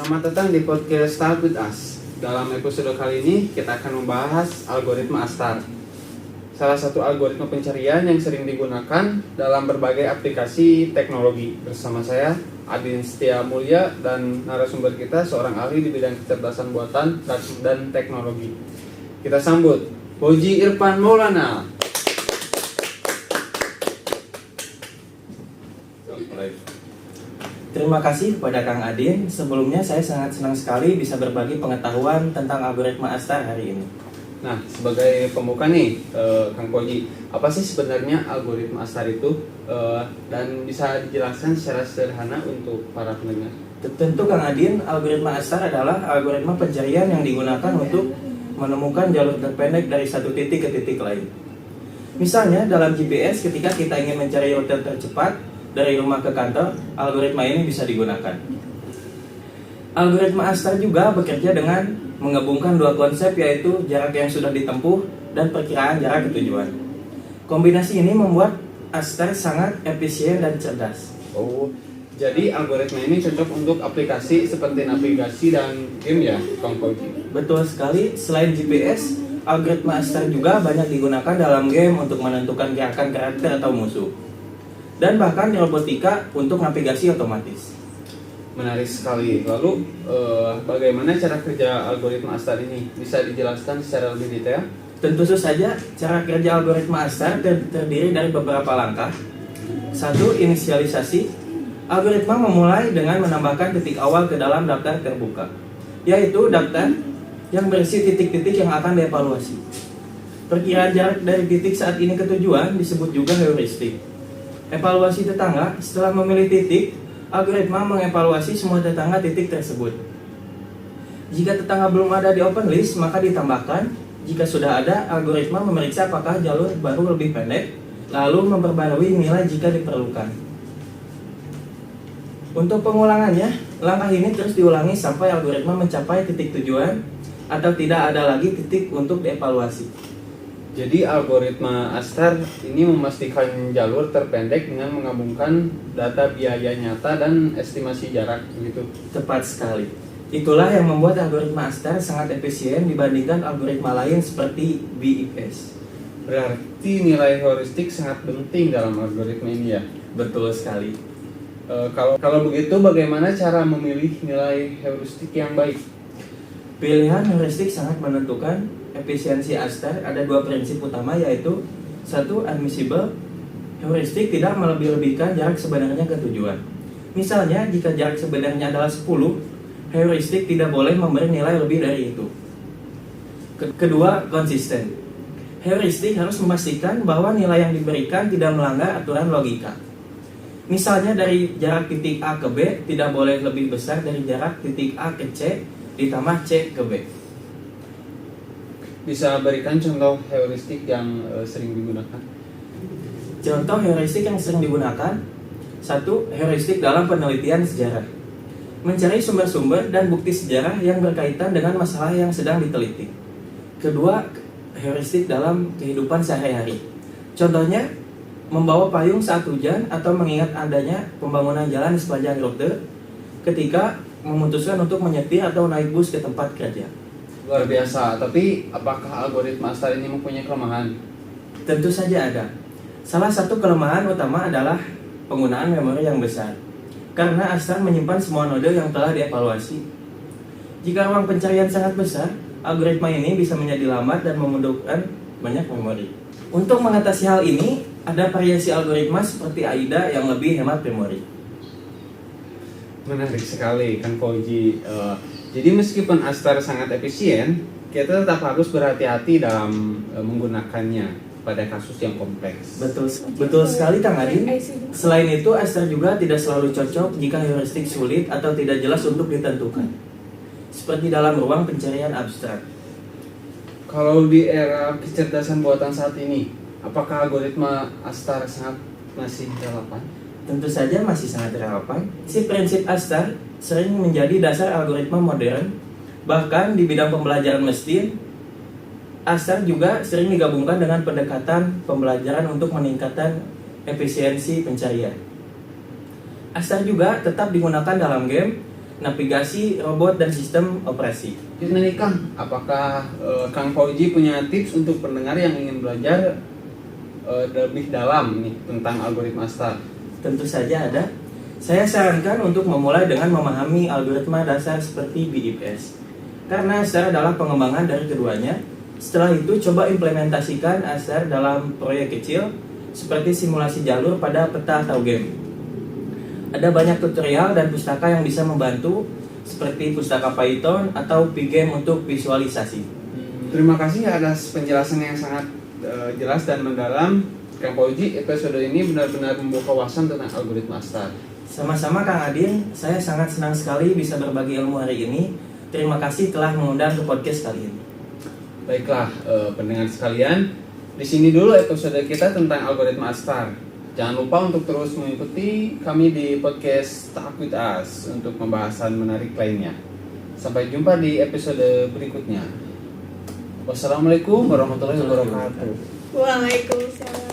Selamat datang di podcast Start With Us. Dalam episode kali ini kita akan membahas algoritma Astar. Salah satu algoritma pencarian yang sering digunakan dalam berbagai aplikasi teknologi. Bersama saya Adin Setia Mulya dan narasumber kita seorang ahli di bidang kecerdasan buatan dan teknologi. Kita sambut Boji Irfan Maulana. Terima kasih kepada Kang Adin. Sebelumnya saya sangat senang sekali bisa berbagi pengetahuan tentang algoritma Astar hari ini. Nah, sebagai pembuka nih, Kang Koji, apa sih sebenarnya algoritma Astar itu? Dan bisa dijelaskan secara sederhana untuk para pendengar? Tentu Kang Adin, algoritma Astar adalah algoritma pencarian yang digunakan untuk menemukan jalur terpendek dari satu titik ke titik lain. Misalnya dalam GPS, ketika kita ingin mencari rute tercepat dari rumah ke kantor, algoritma ini bisa digunakan. Algoritma Astar juga bekerja dengan menggabungkan dua konsep, yaitu jarak yang sudah ditempuh dan perkiraan jarak ke tujuan. Kombinasi ini membuat Astar sangat efisien dan cerdas. Oh, jadi algoritma ini cocok untuk aplikasi seperti navigasi dan game ya, Kang Koji? Betul sekali, selain GPS, algoritma Astar juga banyak digunakan dalam game untuk menentukan gerakan karakter atau musuh. Dan bahkan di robotika untuk navigasi otomatis. Menarik sekali. Lalu bagaimana cara kerja algoritma Astar ini? Bisa dijelaskan secara lebih detail? Tentu saja, cara kerja algoritma Astar terdiri dari beberapa langkah. 1. Inisialisasi. Algoritma memulai dengan menambahkan titik awal ke dalam daftar terbuka, yaitu daftar yang berisi titik-titik yang akan dievaluasi. Perkiraan jarak dari titik saat ini ke tujuan disebut juga heuristik. Evaluasi tetangga. Setelah memilih titik, algoritma mengevaluasi semua tetangga titik tersebut. Jika tetangga belum ada di open list, maka ditambahkan. Jika sudah ada, algoritma memeriksa apakah jalur baru lebih pendek, lalu memperbarui nilai jika diperlukan. Untuk pengulangannya, langkah ini terus diulangi sampai algoritma mencapai titik tujuan atau tidak ada lagi titik untuk dievaluasi. Jadi algoritma Astar ini memastikan jalur terpendek dengan menggabungkan data biaya nyata dan estimasi jarak begitu. Tepat sekali. Itulah yang membuat algoritma Astar sangat efisien dibandingkan algoritma lain seperti BIS. Berarti nilai heuristik sangat penting dalam algoritma ini ya? Betul sekali. Kalau begitu bagaimana cara memilih nilai heuristik yang baik? Pilihan heuristik sangat menentukan efisiensi Astar. Ada dua prinsip utama, yaitu 1. Admissible. Heuristik tidak melebih-lebihkan jarak sebenarnya ke tujuan. Misalnya, jika jarak sebenarnya adalah 10, heuristik tidak boleh memberi nilai lebih dari itu. Kedua, konsisten. Heuristik harus memastikan bahwa nilai yang diberikan tidak melanggar aturan logika. Misalnya, dari jarak titik A ke B tidak boleh lebih besar dari jarak titik A ke C ditambah C ke B. Bisa berikan contoh heuristik yang sering digunakan? Contoh heuristik yang sering digunakan: 1. Heuristik dalam penelitian sejarah. Mencari sumber-sumber dan bukti sejarah yang berkaitan dengan masalah yang sedang diteliti. Kedua, heuristik dalam kehidupan sehari-hari. Contohnya, membawa payung saat hujan atau mengingat adanya pembangunan jalan di sepanjang rute ketika memutuskan untuk menyetir atau naik bus ke tempat kerja. Luar biasa, tapi apakah algoritma Astar ini mempunyai kelemahan? Tentu saja ada. Salah satu kelemahan utama adalah penggunaan memori yang besar, karena Astar menyimpan semua node yang telah dievaluasi. Jika ruang pencarian sangat besar, algoritma ini bisa menjadi lambat dan membutuhkan banyak memori. Untuk mengatasi hal ini, ada variasi algoritma seperti AIDA yang lebih hemat memori. Menarik sekali, Kang Koji. Jadi meskipun Astar sangat efisien, kita tetap harus berhati-hati dalam menggunakannya pada kasus yang kompleks. Betul sekali, Kang Adin. Selain itu, Astar juga tidak selalu cocok jika heuristik sulit atau tidak jelas untuk ditentukan, seperti dalam ruang pencarian abstrak. Kalau di era kecerdasan buatan saat ini, apakah algoritma Astar masih relevan? Tentu saja masih sangat relevan. Si prinsip Astar sering menjadi dasar algoritma modern. Bahkan di bidang pembelajaran mesin, Astar juga sering digabungkan dengan pendekatan pembelajaran untuk meningkatkan efisiensi pencarian. Astar juga tetap digunakan dalam game navigasi, robot, dan sistem operasi. Jadi nih Kang, apakah Kang Fauji punya tips untuk pendengar yang ingin belajar lebih dalam nih tentang algoritma ASTAR? Tentu saja ada. Saya sarankan untuk memulai dengan memahami algoritma dasar seperti BIPS, karena ASTAR adalah pengembangan dari keduanya. Setelah itu, coba implementasikan ASTAR dalam proyek kecil seperti simulasi jalur pada peta atau game. Ada banyak tutorial dan pustaka yang bisa membantu, seperti pustaka Python atau Pygame untuk visualisasi. Terima kasih atas penjelasan yang sangat jelas dan mendalam. Kang Fauji, episode ini benar-benar membuka wawasan tentang algoritma ASTAR. Sama-sama Kang Adin, saya sangat senang sekali bisa berbagi ilmu hari ini. Terima kasih telah mengundang ke podcast kali ini. Baiklah, pendengar sekalian, di sini dulu episode kita tentang algoritma ASTAR. Jangan lupa untuk terus mengikuti kami di podcast Talk With Us untuk pembahasan menarik lainnya. Sampai jumpa di episode berikutnya. Wassalamualaikum warahmatullahi wabarakatuh. Waalaikumsalam.